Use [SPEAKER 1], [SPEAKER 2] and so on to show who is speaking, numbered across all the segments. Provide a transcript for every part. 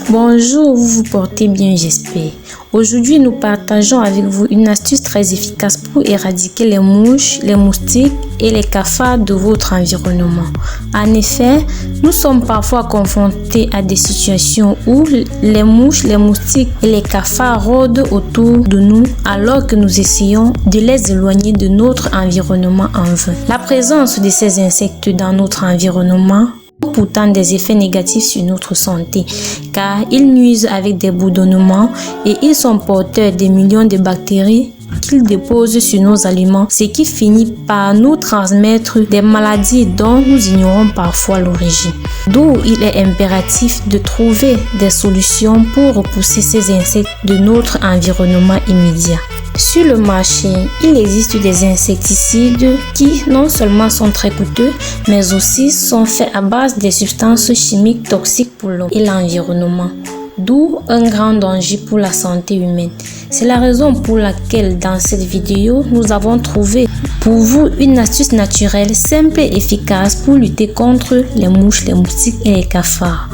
[SPEAKER 1] Bonjour, vous vous portez bien, j'espère. Aujourd'hui, nous partageons avec vous une astuce très efficace pour éradiquer les mouches, les moustiques et les cafards de votre environnement. En effet, nous sommes parfois confrontés à des situations où les mouches, les moustiques et les cafards rôdent autour de nous alors que nous essayons de les éloigner de notre environnement en vain. La présence de ces insectes dans notre environnement ont pourtant des effets négatifs sur notre santé car ils nuisent avec des bourdonnements et ils sont porteurs de millions de bactéries qu'ils déposent sur nos aliments, ce qui finit par nous transmettre des maladies dont nous ignorons parfois l'origine. D'où il est impératif de trouver des solutions pour repousser ces insectes de notre environnement immédiat. Sur le marché, il existe des insecticides qui non seulement sont très coûteux, mais aussi sont faits à base des substances chimiques toxiques pour l'homme et l'environnement, d'où un grand danger pour la santé humaine. C'est la raison pour laquelle dans cette vidéo, nous avons trouvé pour vous une astuce naturelle, simple et efficace pour lutter contre les mouches, les moustiques et les cafards.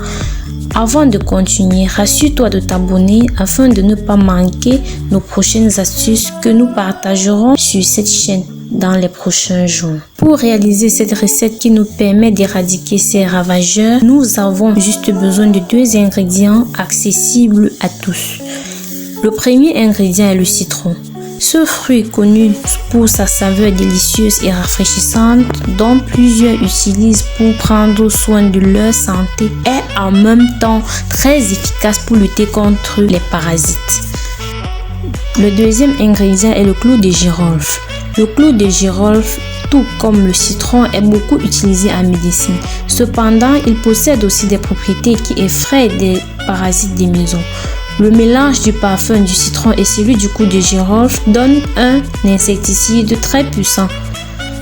[SPEAKER 1] Avant de continuer, rassure-toi de t'abonner afin de ne pas manquer nos prochaines astuces que nous partagerons sur cette chaîne dans les prochains jours. Pour réaliser cette recette qui nous permet d'éradiquer ces ravageurs, nous avons juste besoin de 2 ingrédients accessibles à tous. Le premier ingrédient est le citron. Ce fruit connu pour sa saveur délicieuse et rafraîchissante dont plusieurs utilisent pour prendre soin de leur santé est en même temps très efficace pour lutter contre les parasites. Le deuxième ingrédient est le clou de girofle. Le clou de girofle, tout comme le citron, est beaucoup utilisé en médecine. Cependant, il possède aussi des propriétés qui effraient des parasites des maisons. Le mélange du parfum du citron et celui du clou de girofle donne un insecticide très puissant.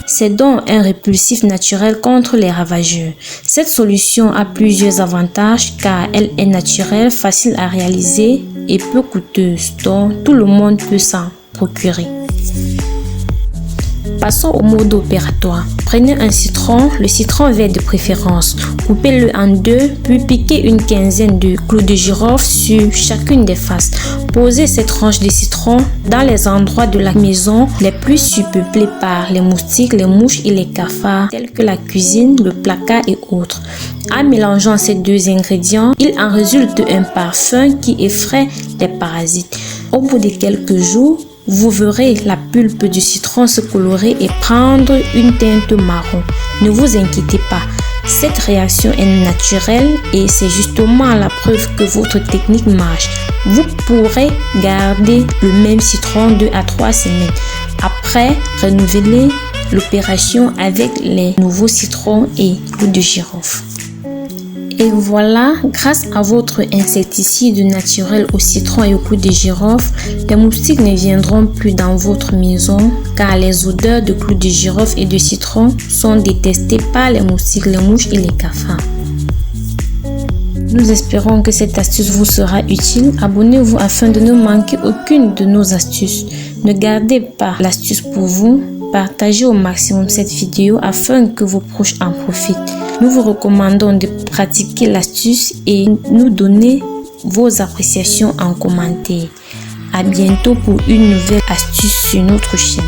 [SPEAKER 1] C'est donc un répulsif naturel contre les ravageurs. Cette solution a plusieurs avantages car elle est naturelle, facile à réaliser et peu coûteuse, donc tout le monde peut s'en procurer. Passons au mode opératoire. Prenez un citron, le citron vert de préférence. Coupez-le en 2, puis piquez une quinzaine de clous de girofle sur chacune des faces. Posez ces tranches de citron dans les endroits de la maison les plus surpeuplés par les moustiques, les mouches et les cafards, tels que la cuisine, le placard et autres. En mélangeant ces 2 ingrédients, il en résulte un parfum qui effraie les parasites. Au bout de quelques jours, vous verrez la pulpe du citron se colorer et prendre une teinte marron. Ne vous inquiétez pas, cette réaction est naturelle et c'est justement la preuve que votre technique marche. Vous pourrez garder le même citron 2 à 3 semaines. Après, renouvelez l'opération avec les nouveaux citrons et clous de girofle. Et voilà, grâce à votre insecticide naturel au citron et au clou de girofle, les moustiques ne viendront plus dans votre maison car les odeurs de clou de girofle et de citron sont détestées par les moustiques, les mouches et les cafards. Nous espérons que cette astuce vous sera utile. Abonnez-vous afin de ne manquer aucune de nos astuces. Ne gardez pas l'astuce pour vous. Partagez au maximum cette vidéo afin que vos proches en profitent. Nous vous recommandons de pratiquer l'astuce et nous donner vos appréciations en commentaire. À bientôt pour une nouvelle astuce sur notre chaîne.